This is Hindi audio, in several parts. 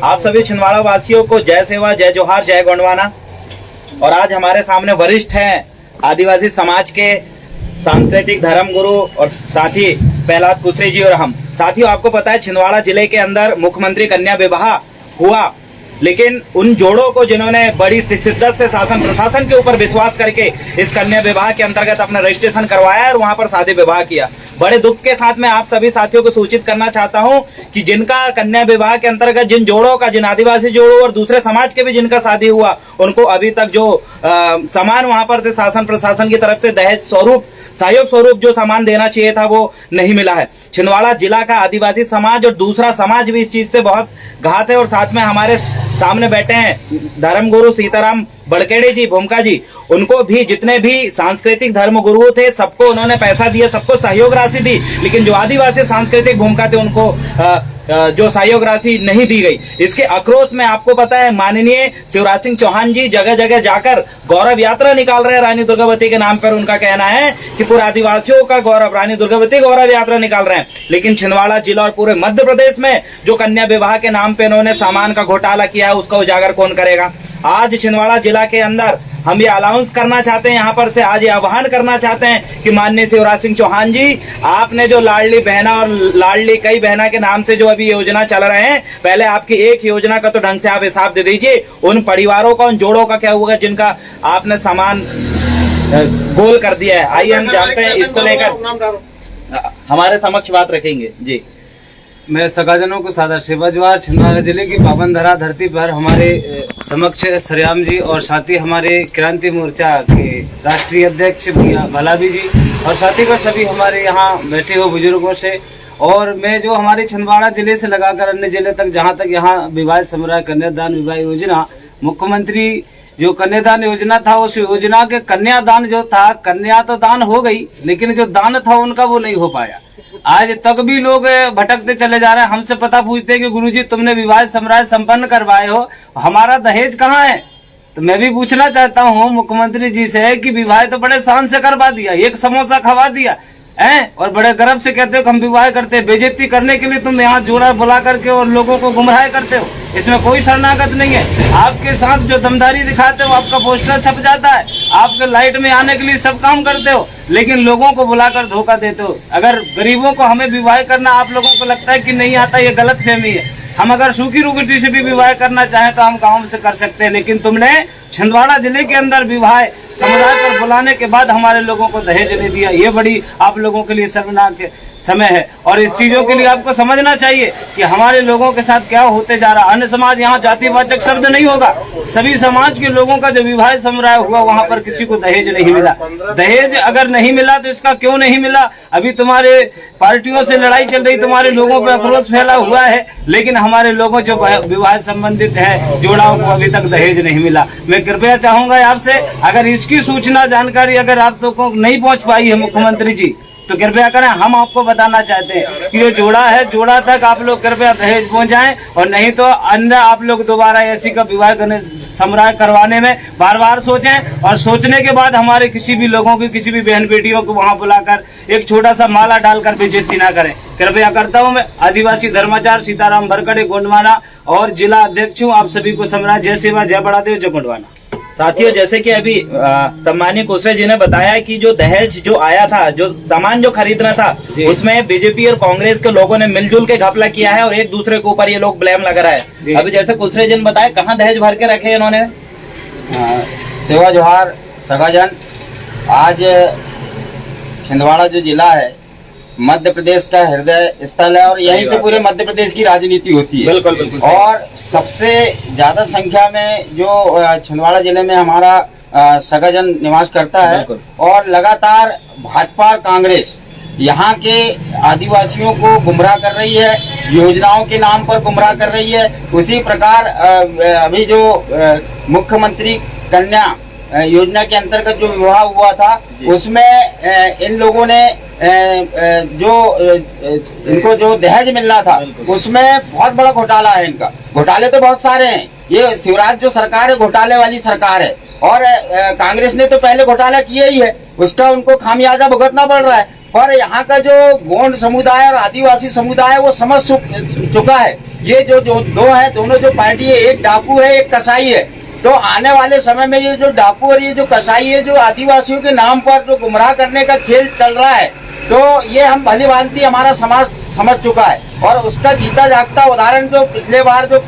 आप सभी छिंदवाड़ा वासियों को जय सेवा, जय जोहार, जय गोंडवाना। और आज हमारे सामने वरिष्ठ हैं आदिवासी समाज के सांस्कृतिक धर्म गुरु और साथी प्रहलाद कुसरे जी और हम। साथियों, आपको पता है छिंदवाड़ा जिले के अंदर मुख्यमंत्री कन्या विवाह हुआ, लेकिन उन जोड़ों को जिन्होंने बड़ी शिद्दत से शासन प्रशासन के ऊपर विश्वास करके इस कन्या विवाह के अंतर्गत अपना रजिस्ट्रेशन करवाया और वहां पर शादी विवाह किया। बड़े दुख के साथ मैं आप सभी साथियों को सूचित करना चाहता हूं कि जिनका कन्या विवाह के अंतर्गत जिन जोड़ों का, जिन आदिवासी जोड़ों और दूसरे समाज के भी जिनका शादी हुआ, उनको अभी तक जो सामान वहां पर से शासन प्रशासन की तरफ से दहेज स्वरूप, सहयोग स्वरूप जो सामान देना चाहिए था वो नहीं मिला है। छिंदवाड़ा जिला का आदिवासी समाज और दूसरा समाज भी इस चीज से बहुत घात है। और साथ में हमारे सामने बैठे हैं धर्मगुरु सीताराम बड़केड़े जी, भूमका जी, उनको भी जितने भी सांस्कृतिक धर्म गुरु थे सबको उन्होंने पैसा दिया, सबको सहयोग राशि दी, लेकिन जो आदिवासी सांस्कृतिक भूमिका थे उनको जो सहयोग राशि नहीं दी गई। इसके आक्रोश में आपको पता है माननीय शिवराज सिंह चौहान जी जगह जगह जाकर गौरव यात्रा निकाल रहे हैं रानी दुर्गावती के नाम पर। उनका कहना है कि पूरे आदिवासियों का गौरव, रानी दुर्गावती गौरव यात्रा निकाल रहे हैं, लेकिन छिंदवाड़ा जिला और पूरे मध्य प्रदेश में जो कन्या विवाह के नाम पे उन्होंने सामान का घोटाला किया है उसका उजागर कौन करेगा। आज छिंदवाड़ा जिला के अंदर हम ये अनाउंस करना चाहते हैं, यहाँ पर से आज ये आह्वान करना चाहते हैं कि माननीय शिवराज सिंह चौहान जी, आपने जो लाडली बहना और लाडली कई बहना के नाम से जो अभी योजना चल रहे हैं, पहले आपकी एक योजना का तो ढंग से आप हिसाब दे दीजिए। उन परिवारों का, उन जोड़ों का क्या हुआ जिनका आपने सामान गोल कर दिया है। आइए हम जानते हैं, इसको लेकर हमारे समक्ष बात रखेंगे जी। मैं सगाजनों को सादर सेवा जोहार। छिंदवाड़ा जिले की पावन धरा धरती पर हमारे समक्ष सरियाम जी और साथी हमारे क्रांति मोर्चा के राष्ट्रीय अध्यक्ष भैया भलाभी जी और साथी का सभी हमारे यहाँ बैठे हो बुजुर्गों से, और मैं जो हमारे छिंदवाड़ा जिले से लगाकर अन्य जिले तक, जहाँ तक यहाँ विवाह समराह कन्यादान विवाह योजना, मुख्यमंत्री जो कन्यादान योजना था उस योजना के कन्यादान जो था, कन्या तो दान हो गई लेकिन जो दान था उनका वो नहीं हो पाया। आज तक भी लोग भटकते चले जा रहे हैं। हमसे पता पूछते हैं कि गुरुजी तुमने विवाह समारोह संपन्न करवाए हो, हमारा दहेज कहाँ है। तो मैं भी पूछना चाहता हूँ मुख्यमंत्री जी से कि विवाह तो बड़े शान से करवा दिया, एक समोसा खवा दिया है और बड़े गर्व से कहते हो कि हम विवाह करते हैं। बेइज्जती करने के लिए तुम यहाँ जोड़ा बुला करके और लोगों को गुमराह करते हो, इसमें कोई शरणागत नहीं है। आपके साथ जो दमदारी दिखाते हो, आपका पोस्टर छप जाता है, आपके लाइट में आने के लिए सब काम करते हो, लेकिन लोगों को बुलाकर धोखा देते हो। अगर गरीबों को हमें विवाह करना आप लोगों को लगता है कि नहीं आता, ये गलत फहमी है। हम अगर सूखी रोटी से भी विवाह करना चाहें तो हम गाँव से कर सकते हैं, लेकिन तुमने छिंदवाड़ा जिले के अंदर विवाह समुदाय पर बुलाने के बाद हमारे लोगों को दहेज नहीं दिया। ये बड़ी आप लोगों के लिए शर्मनाक समय है और इस चीजों के लिए आपको समझना चाहिए कि हमारे लोगों के साथ क्या होते जा रहा है। अन्य समाज, यहाँ जातिवाचक शब्द नहीं होगा, सभी समाज के लोगों का जो विवाह समुदाय हुआ वहाँ पर किसी को दहेज नहीं मिला। दहेज अगर नहीं मिला तो इसका क्यों नहीं मिला? अभी तुम्हारे पार्टियों से लड़ाई चल रही, तुम्हारे लोगों पर आक्रोश फैला हुआ है, लेकिन हमारे लोगों जो विवाह संबंधित है जोड़ाओं को अभी तक दहेज नहीं मिला। मैं कृपया चाहूंगा आपसे, अगर इसकी सूचना जानकारी अगर आप तो को नहीं पहुंच पाई है मुख्यमंत्री जी, तो कृपया करें। हम आपको बताना चाहते हैं कि जो जोड़ा है, जोड़ा तक आप लोग कृपया दहेज पहुंचाएं, और नहीं तो अंदर आप लोग दोबारा ऐसी का विवाह करने समारोह करवाने में बार बार सोचें, और सोचने के बाद हमारे किसी भी लोगों की, किसी भी बहन बेटियों को वहां बुलाकर एक छोटा सा माला डालकर बेइज्जती ना करें। कृपया करता हूं। मैं आदिवासी धर्माचार्य सीताराम बड़केड़े गोंडवाना और जिला अध्यक्ष हूँ। आप सभी को सम्राट जय सेवा, जय बड़ादेव, जय गोंडवाना। साथियों, जैसे कि अभी सम्मानीय कुसरे जी ने बताया कि जो दहेज जो आया था, जो सामान जो खरीदना था, उसमें बीजेपी और कांग्रेस के लोगों ने मिलजुल के घपला किया है और एक दूसरे के ऊपर ये लोग ब्लेम लगा रहा है। अभी जैसे कुसरे जी ने बताया, कहाँ दहेज भर के रखे इन्होंने। सेवा जोहार सगाजन। आज छिंदवाड़ा जो जिला है मध्य प्रदेश का हृदय स्थल है और यहीं से पूरे मध्य प्रदेश की राजनीति होती है। बिल्कुल बिल्कुल। और सबसे ज्यादा संख्या में जो छिंदवाड़ा जिले में हमारा सगाजन निवास करता है, और लगातार भाजपा और कांग्रेस यहाँ के आदिवासियों को गुमराह कर रही है, योजनाओं के नाम पर गुमराह कर रही है। उसी प्रकार अभी जो मुख्यमंत्री कन्या योजना के अंतर्गत जो विवाह हुआ था उसमें इन लोगों ने इनको जो दहेज मिल रहा था उसमें बहुत बड़ा घोटाला है। इनका घोटाले तो बहुत सारे हैं। ये शिवराज जो सरकार है घोटाले वाली सरकार है, और कांग्रेस ने तो पहले घोटाला किया ही है, उसका उनको खामियाजा भुगतना पड़ रहा है। पर यहाँ का जो गोंड समुदाय और आदिवासी समुदाय वो समझ चुका है ये जो दो है, दोनों जो पार्टी है, एक डाकू है, एक कसाई है। तो आने वाले समय में ये जो डाकू और ये जो कसाई है, जो आदिवासियों के नाम पर जो गुमराह करने का खेल चल रहा है, तो ये हम भली भांति हमारा समाज समझ चुका है। और उसका जीता जागता उदाहरण जो पिछले बार जो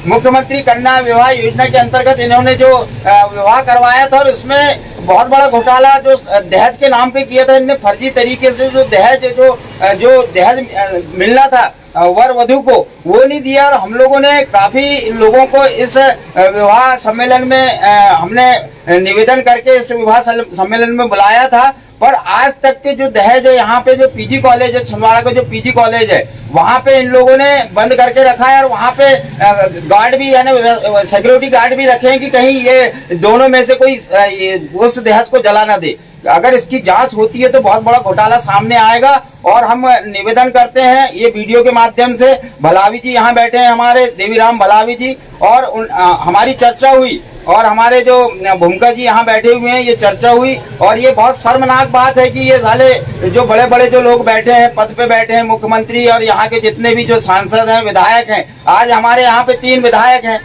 मुख्यमंत्री कन्या विवाह योजना के अंतर्गत इन्होंने जो विवाह करवाया था, और उसमें बहुत बड़ा घोटाला जो दहेज के नाम पे किया था इनने, फर्जी तरीके से जो दहेज मिलना था वर वधु को, वो नहीं दिया। और हम लोगों ने काफी लोगों को इस विवाह सम्मेलन में हमने निवेदन करके इस विवाह सम्मेलन में बुलाया था। पर आज तक के जो दहेज है, यहाँ पे जो पीजी कॉलेज है, छिंदवाड़ा का जो पीजी कॉलेज है, वहाँ पे इन लोगों ने बंद करके रखा है। और वहाँ पे गार्ड भी, यानी सिक्योरिटी गार्ड भी रखे हैं कि कहीं ये दोनों में से कोई उस दहेज को जला ना दे। अगर इसकी जांच होती है तो बहुत बड़ा घोटाला सामने आएगा। और हम निवेदन करते हैं ये वीडियो के माध्यम से, भलावी जी यहाँ बैठे हैं, हमारे देवीराम भलावी जी, और हमारी चर्चा हुई, और हमारे जो भूमिका जी यहाँ बैठे हुए हैं, ये चर्चा हुई। और ये बहुत शर्मनाक बात है कि ये साले जो बड़े बड़े जो लोग बैठे हैं, पद पे बैठे हैं, मुख्यमंत्री और यहाँ के जितने भी जो सांसद हैं, विधायक हैं, आज हमारे यहाँ पे 3 विधायक हैं,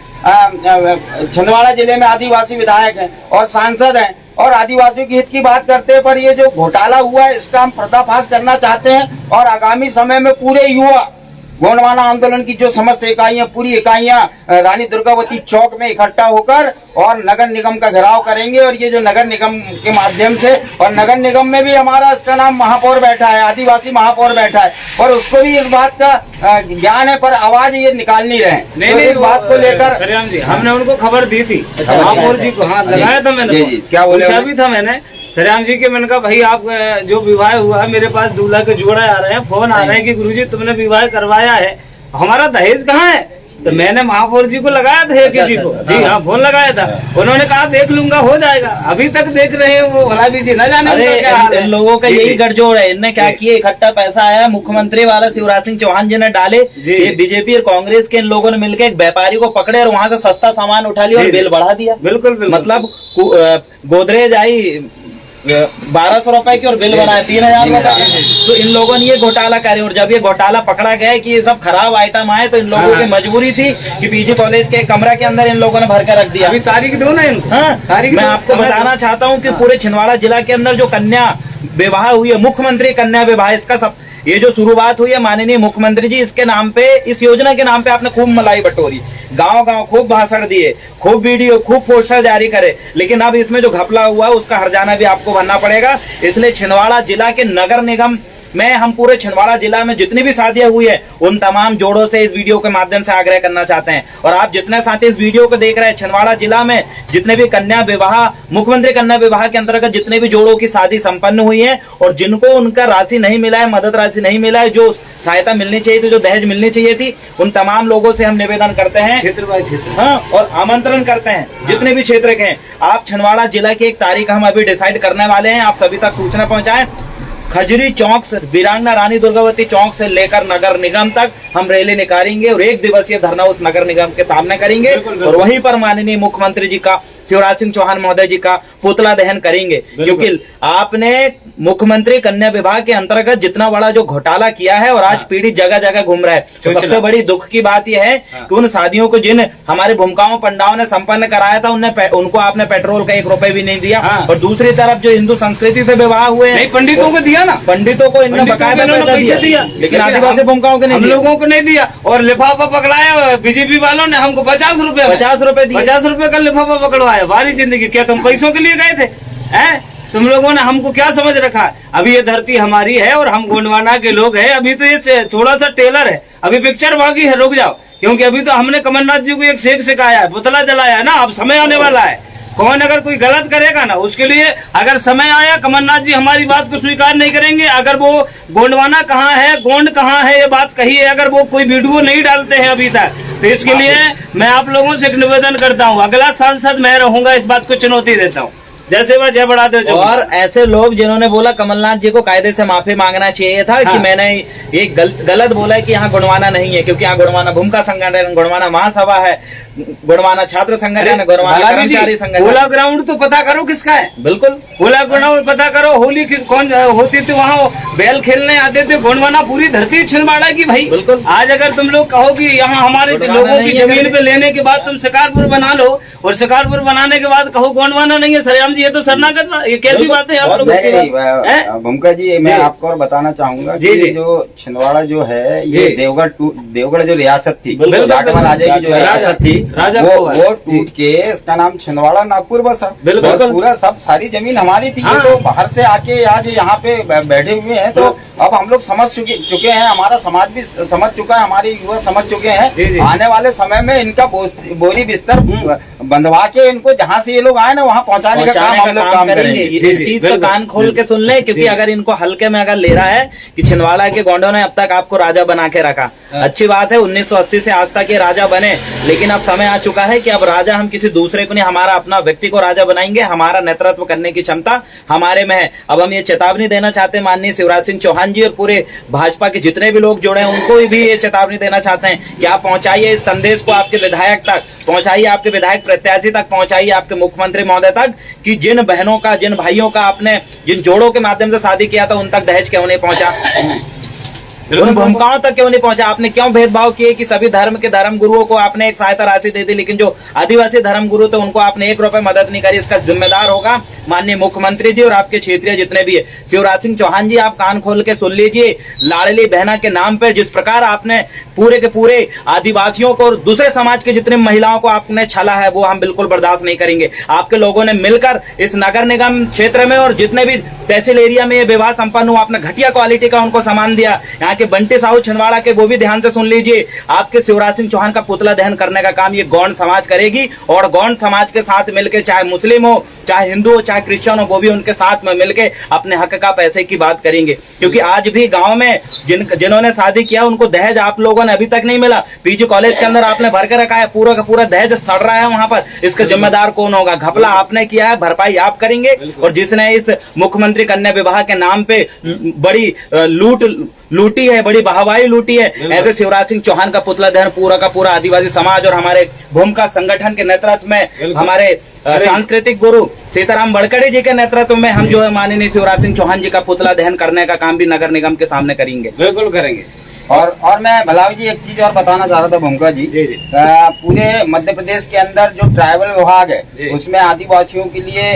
छिंदवाड़ा जिले में आदिवासी विधायक हैं और सांसद हैं, और आदिवासियों की हित की बात करते हैं। पर ये जो घोटाला हुआ है, इसका हम पर्दाफाश करना चाहते हैं। और आगामी समय में पूरे युवा गोंडवाना आंदोलन की जो समस्त इकाइयां, पूरी इकाइयां रानी दुर्गावती चौक में इकट्ठा होकर और नगर निगम का घेराव करेंगे। और ये जो नगर निगम के माध्यम से, और नगर निगम में भी हमारा इसका नाम महापौर बैठा है, आदिवासी महापौर बैठा है, और उसको भी इस बात का ज्ञान है, पर आवाज ये निकाल नहीं रहे। नहीं, तो इस बात को लेकर सरियाम जी, हमने उनको खबर दी थी, महापौर जी को, हाँ लगाया था मैंने, क्या बोले, पूछा भी था मैंने सरियाम जी के। मैंने कहा भाई आप जो विवाह हुआ है, मेरे पास दूल्हा के जोड़े आ रहे हैं, फोन आ रहे हैं कि गुरुजी तुमने विवाह करवाया है, हमारा दहेज कहाँ है? तो मैंने महापौर जी को लगाया था, एक जी को, जी हाँ फोन लगाया था। उन्होंने कहा देख लूंगा, हो जाएगा। अभी तक देख रहे हैं वो भलावी जी, न जाने अरे क्या हाल है। इन लोगों का यही गठजोड़ है। इनने क्या किया, इकट्ठा पैसा आया, मुख्यमंत्री वाला शिवराज सिंह चौहान जी ने डाले, ये बीजेपी और कांग्रेस के इन लोगों ने मिलकर एक व्यापारी को पकड़े और वहां से सस्ता सामान उठा लिया और बिल बढ़ा दिया। बिल्कुल बिल्कुल, मतलब गोदरेज आई 1200 रुपए की और बिल बनाया 3000 रुपए। तो इन लोगों ने ये घोटाला करे, और जब ये घोटाला पकड़ा गया कि ये सब खराब आइटम आए, तो इन लोगों की मजबूरी थी कि पीजी कॉलेज के कमरा के अंदर इन लोगों ने भर के रख दिया। अभी तारीख दो ना इनको। हाँ, तारीख मैं आपको बताना चाहता हूँ कि पूरे छिंदवाड़ा जिला के अंदर जो कन्या विवाह हुई है, मुख्यमंत्री कन्या विवाह, इसका सब ये जो शुरुआत हुई है माननीय मुख्यमंत्री जी, इसके नाम पे, इस योजना के नाम पे आपने खूब मलाई बटोरी, गांव गांव खूब भाषण दिए, खूब वीडियो, खूब पोस्टर जारी करे, लेकिन अब इसमें जो घपला हुआ है उसका हर्जाना भी आपको भरना पड़ेगा। इसलिए छिंदवाड़ा जिला के नगर निगम में, हम पूरे छिंदवाड़ा जिला में जितनी भी शादियां हुई है, उन तमाम जोड़ों से इस वीडियो के माध्यम से आग्रह करना चाहते हैं। और आप जितने साथी इस वीडियो को देख रहे हैं, छिंदवाड़ा जिला में जितने भी कन्या विवाह, मुख्यमंत्री कन्या विवाह के अंतर्गत जितने भी जोड़ों की शादी संपन्न हुई है, और जिनको उनका राशि नहीं मिला है, मदद राशि नहीं मिला है, जो सहायता मिलनी चाहिए थी, जो दहेज मिलनी चाहिए थी, उन तमाम लोगों से हम निवेदन करते हैं, क्षेत्र बाय क्षेत्र, हाँ, और आमंत्रण करते हैं जितने भी क्षेत्र के हैं, आप छिंदवाड़ा जिला की एक तारीख हम अभी डिसाइड करने वाले हैं, आप सभी तक सूचना पहुंचाएं। खजरी चौक से, वीरांगना रानी दुर्गावती चौक से लेकर नगर निगम तक हम रैली निकालेंगे और 1 दिवसीय धरना उस नगर निगम के सामने करेंगे। और वहीं पर माननीय मुख्यमंत्री जी का, शिवराज सिंह चौहान महोदय जी का पुतला दहन करेंगे, क्योंकि आपने मुख्यमंत्री कन्या विवाह के अंतर्गत जितना बड़ा जो घोटाला किया है, और आज पीड़ित जगह जगह घूम रहा है। तो सबसे बड़ी दुख की बात यह है कि उन शादियों को जिन हमारे भूमिकाओं पंडाओं ने संपन्न कराया था, उनको आपने पेट्रोल का 1 रुपए भी नहीं दिया। और दूसरी तरफ जो हिंदू संस्कृति से विवाह हुए हैं, पंडितों को दिया ना, पंडितों को इन्होंने बकायदा पैसा दिया, लेकिन आदिवासी भूमिकाओं को नहीं, हम लोगों को नहीं दिया। और लिफाफा पकड़ाया बीजेपी वालों ने, हमको 50 रुपए दिए, 50 रुपए का लिफाफा पकड़वाया। वारी जिंदगी, क्या तुम पैसों के लिए गए थे? हैं तुम लोगों ने हमको क्या समझ रखा है? अभी ये धरती हमारी है और हम गोंडवाना के लोग हैं। अभी तो ये थोड़ा सा टेलर है, अभी पिक्चर बाकी है, रुक जाओ, क्योंकि अभी तो हमने कमलनाथ जी को एक शेख सिखाया है, पुतला जलाया है ना। अब समय आने वाला है, कौन अगर कोई गलत करेगा ना, उसके लिए अगर समय आया, कमलनाथ जी हमारी बात को स्वीकार नहीं करेंगे। अगर वो गोंडवाना कहाँ है, गोंड कहाँ है, ये बात कही है, अगर वो कोई वीडियो नहीं डालते हैं अभी तक, तो इसके लिए मैं आप लोगों से एक निवेदन करता हूँ, अगला सांसद मैं रहूंगा, इस बात को चुनौती देता हूँ। जैसे वह जय बढ़ा दे। और ऐसे लोग जिन्होंने बोला कमलनाथ जी को कायदे से माफी मांगना चाहिए था, कि मैंने ये गलत बोला है कि यहाँ गोंडवाना नहीं है, क्योंकि यहाँ गोंडवाना भूमिका संगठन, गोंडवाना महासभा है, गोंडवाना छात्र संगठन, गोंडवाना कर्मचारी संगठन। ओला ग्राउंड तो पता करो किसका है, बिल्कुल ओला ग्राउंड पता करो। होली की कौन होती थी वहाँ, बैल खेलने आते थे। गोंडवाना पूरी धरती छिंदवाड़ा की भाई। बिल्कुल। आज अगर तुम लोग कहो कि यहाँ हमारे लोगों की जमीन पे लेने के बाद तुम शिकारपुर बना लो, और शिकारपुर बनाने के बाद कहो गोंडवाना नहीं है, सरेआम जी ये तो शरणागत बात, ये कैसी बात है आप लोगों की? भूमिका जी, मैं आपको और बताना चाहूंगा जी, जी। कि जो छिंदवाड़ा जो है ये जी। देवगढ़ जो रियासत थी, बिल्कुल, जाटवा राजा की जो रियासत थी, राजा वो टूट के इसका नाम छिंदवाड़ा नागपुर बसा। बिल्कुल। और पूरा सब सारी जमीन हमारी थी। हाँ। तो बाहर से आके आज यहाँ पे बैठे हुए हैं, तो अब हम लोग समझ चुके हैं, हमारा समाज भी समझ चुका है, हमारे युवा समझ चुके जी, जी। हैं। आने वाले समय में इनका बोरी बिस्तर बंधवा के इनको जहाँ से ये लोग आए ना वहाँ पहुँचाने का काम हम लोग करेंगे। इस चीज का कान खोल के सुन ले, क्योंकि अगर इनको हल्के में अगर ले रहा है कि छिंदवाड़ा के गोंडों ने अब तक आपको राजा बना के रखा, अच्छी बात है, 1980 से आज तक ये राजा बने, लेकिन अब समय आ चुका है कि अब राजा हम किसी दूसरे को नहीं, हमारा अपना व्यक्ति को राजा बनाएंगे। हमारा नेतृत्व करने की क्षमता हमारे में है। अब हम ये चेतावनी देना चाहते हैं माननीय शिवराज सिंह चौहान जी और पूरे भाजपा के जितने भी लोग जुड़े हैं, उनको भी ये चेतावनी देना चाहते हैं कि आप पहुंचाइए इस संदेश को आपके विधायक तक, पहुंचाइए आपके विधायक प्रत्याशी तक, पहुंचाइए आपके मुख्यमंत्री महोदय तक कि जिन बहनों का, जिन भाइयों का आपने जिन जोड़ों के माध्यम से शादी किया था, उन तक दहेज क्यों नहीं पहुंचा, उन भूमिकाओं तक क्यों नहीं पहुंचा, आपने क्यों भेदभाव किए कि सभी धर्म के धर्म गुरुओं को आपने एक सहायता राशि दे दी, लेकिन जो आदिवासी धर्म गुरु थे उनको आपने 1 रुपए मदद नहीं करी। इसका जिम्मेदार होगा माननीय मुख्यमंत्री जी और आपके क्षेत्रीय जितने भी है। शिवराज सिंह चौहान जी, आप कान खोल के सुन लीजिए, लाडली बहना के नाम पर जिस प्रकार आपने पूरे के पूरे आदिवासियों को और दूसरे समाज के जितने महिलाओं को आपने छला है, वो हम बिल्कुल बर्दाश्त नहीं करेंगे। आपके लोगों ने मिलकर इस नगर निगम क्षेत्र में और जितने भी तहसील एरिया में ये विवाह संपन्न हुआ, आपने घटिया क्वालिटी का उनको सामान दिया। यहाँ के बंटी साहू छिंदवाड़ा के, वो भी ध्यान से सुन लीजिए, आपके शिवराज सिंह चौहान का पुतला दहन करने का काम ये गौंड समाज करेगी, और गौंड समाज के साथ मिलकर, चाहे मुस्लिम हो, चाहे हिंदू हो, चाहे क्रिश्चियन हो, वो भी उनके साथ में मिलकर अपने हक का पैसे की बात करेंगे। क्योंकि आज भी गांव में जिन्होंने शादी किया उनको दहेज आप लोगों ने अभी तक नहीं मिला। पीजी कॉलेज के अंदर आपने भर के रखा है, पूरा का पूरा दहेज सड़ रहा है वहां पर। इसका जिम्मेदार कौन होगा? घपला आपने किया है, भरपाई आप करेंगे। और जिसने इस मुख्यमंत्री कन्या विवाह के नाम पे बड़ी लूटी है, बड़ी वाहवाही लूटी है, ऐसे शिवराज सिंह चौहान का पुतला दहन पूरा का पूरा आदिवासी समाज और हमारे भूमिका संगठन के नेतृत्व में, हमारे सांस्कृतिक गुरु सीताराम बड़कड़े जी के नेतृत्व में हम जो है माननीय शिवराज सिंह चौहान जी का पुतला दहन करने का काम भी नगर निगम के सामने करेंगे। बिल्कुल करेंगे। और मैं भलावी जी एक चीज और बताना चाह रहा था भूमिका जी, जी, जी। पूरे मध्य प्रदेश के अंदर जो ट्राइबल विभाग है उसमें आदिवासियों के लिए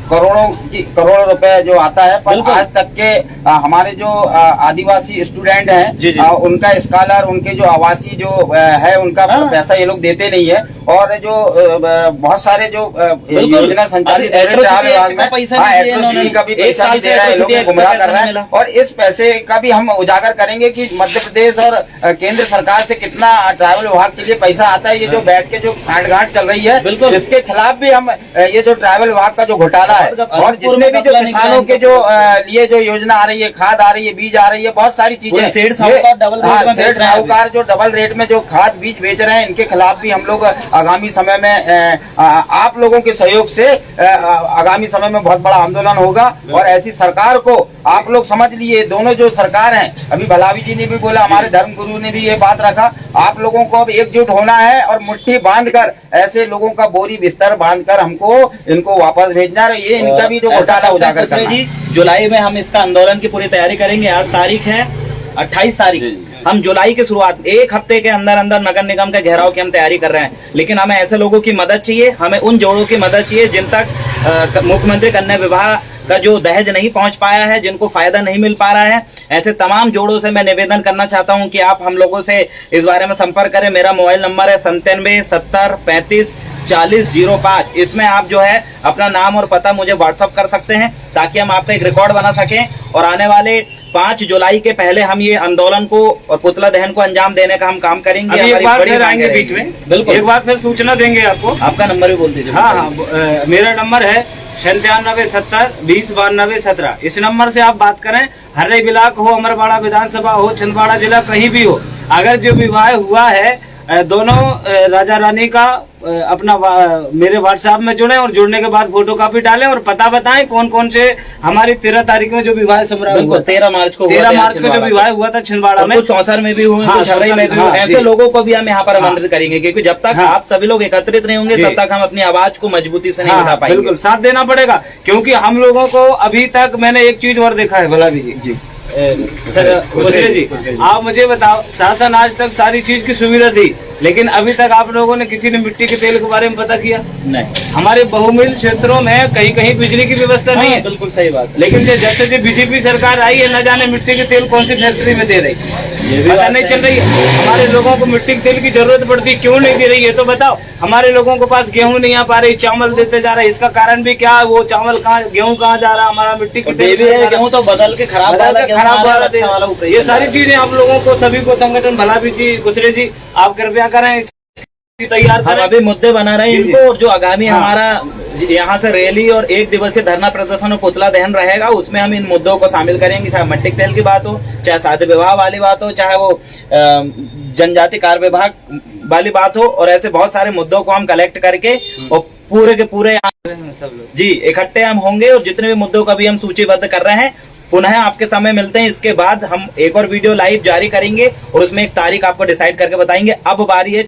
करोड़ों रुपए जो आता है, पर आज तक के हमारे जो आदिवासी स्टूडेंट हैं उनका स्कॉलर, उनके जो आवासीय जो है उनका पैसा ये लोग देते नहीं है। और जो बहुत सारे जो योजना संचालित विभाग में एट्रोसिटी का भी पैसा नहीं दे रहा है, ये लोग गुमराह कर रहे हैं। और इस पैसे का भी हम उजागर करेंगे कि मध्य प्रदेश और केंद्र सरकार से कितना ट्राइबल विभाग के लिए पैसा आता है। ये जो बैठ के जो सांठगांठ चल रही है, इसके खिलाफ भी हम ये जो ट्राइबल विभाग का जो घोटाला है, और जितने भी जो किसानों के जो लिए जो योजना आ रही है, खाद आ रही है, बीज आ रही है, बहुत सारी चीजें, सेठ साहूकार जो डबल रेट में जो खाद बीज बेच रहे हैं, इनके खिलाफ भी हम लोग आगामी समय में आप लोगों के सहयोग से आगामी समय में बहुत बड़ा आंदोलन होगा। और ऐसी सरकार को आप लोग समझ लिए, दोनों जो सरकार है, अभी भलावी जी ने भी बोला, हमारे धर्म गुरु ने भी ये बात रखा, आप लोगों को अब एकजुट होना है और मुट्ठी बांधकर ऐसे लोगों का बोरी बिस्तर बांधकर हमको इनको वापस भेजना है। ये इनका भी जो घोटाला उजागर करना है। जुलाई में हम इसका आंदोलन की पूरी तैयारी करेंगे। आज तारीख है 28 तारीख, हम जुलाई की शुरुआत 1 हफ्ते के अंदर अंदर नगर निगम के घेराव की हम तैयारी कर रहे हैं। लेकिन हमें ऐसे लोगों की मदद चाहिए, हमें उन जोड़ों की मदद चाहिए जिन तक मुख्यमंत्री कन्या विवाह का जो दहेज नहीं पहुंच पाया है, जिनको फायदा नहीं मिल पा रहा है। ऐसे तमाम जोड़ों से मैं निवेदन करना चाहता हूं कि आप हम लोगों से इस बारे में संपर्क करें। मेरा मोबाइल नंबर है 97 70 35 40 05। इसमें आप जो है अपना नाम और पता मुझे व्हाट्सअप कर सकते हैं, ताकि हम आपका एक रिकॉर्ड बना सकें और आने वाले 5 जुलाई के पहले हम ये आंदोलन को और पुतला दहन को अंजाम देने का हम काम करेंगे। एक बार फिर आएंगे बीच में, बिल्कुल एक बार फिर सूचना देंगे आपको। आपका नंबर भी बोल दीजिए। हाँ, मेरा नंबर है 97 70 20 92 17। इस नंबर से आप बात करें। हर्रे ब्लॉक हो, अमरवाड़ा विधानसभा हो, छिंदवाड़ा जिला, कहीं भी हो, अगर जो विवाह हुआ है दोनों राजा रानी का अपना मेरे व्हाट्सएप में जुड़े और जुड़ने के बाद फोटो कॉपी डालें और पता बताएं कौन कौन से हमारी 13 तारीख में जो विवाह समारोह हुआ 13 मार्च को 13 मार्च को जो विवाह हुआ था छिंदवाड़ा में, कुछ सौसर में भी हुए, कुछ हरई में भी हुए, ऐसे लोगों को भी हम यहाँ पर आमंत्रित करेंगे, क्योंकि जब तक आप सभी लोग एकत्रित नहीं होंगे तब तक हम अपनी आवाज को मजबूती से नहीं बता पाएंगे। बिल्कुल साथ देना पड़ेगा, क्योंकि हम लोगों को अभी तक मैंने एक चीज और देखा है भलावी जी सर कुशरे जी, आप मुझे बताओ, शासन आज तक सारी चीज की सुविधा दी, लेकिन अभी तक आप लोगों ने किसी ने मिट्टी के तेल के बारे में पता किया? नहीं। हमारे बहुमिल क्षेत्रों में कहीं कहीं बिजली की व्यवस्था नहीं है, बिल्कुल सही बात। लेकिन जैसे जो बीजेपी सरकार आई है, न जाने मिट्टी के तेल कौन सी फैक्ट्री में दे रही, पता नहीं चल रही है। हमारे लोगों को मिट्टी के तेल की जरूरत पड़ती, क्यों नहीं दे रही है तो बताओ। हमारे लोगों के पास गेहूं नहीं आ पा रही, चावल देते जा रहे, इसका कारण भी क्या है? वो चावल कहाँ, गेहूं कहाँ जा रहा, हमारा मिट्टी की तेल गेहूं तो बदल के खराब वाला ये सारी चीजें आप लोगों को सभी को संगठन भलावी जी कुशरे जी आप कृपया करें, तैयार हम अभी मुद्दे बना रहे हैं जी, इनको, और जो आगामी हमारा यहाँ से रैली और 1 दिवसीय धरना प्रदर्शन और पुतला दहन रहेगा, उसमें हम इन मुद्दों को शामिल करेंगे, चाहे मिट्टी के तेल की बात हो, चाहे शादी विवाह वाली बात हो, चाहे वो जनजाति कार्य विभाग वाली बात हो, और ऐसे बहुत सारे मुद्दों को हम कलेक्ट करके और पूरे के पूरे सब लोग जी इकट्ठे हम होंगे, और जितने भी मुद्दों का भी हम सूचीबद्ध कर रहे हैं पुनः आपके समय मिलते हैं। इसके बाद हम एक और वीडियो लाइव जारी करेंगे और उसमें एक तारीख आपको डिसाइड करके बताएंगे। अब बारी है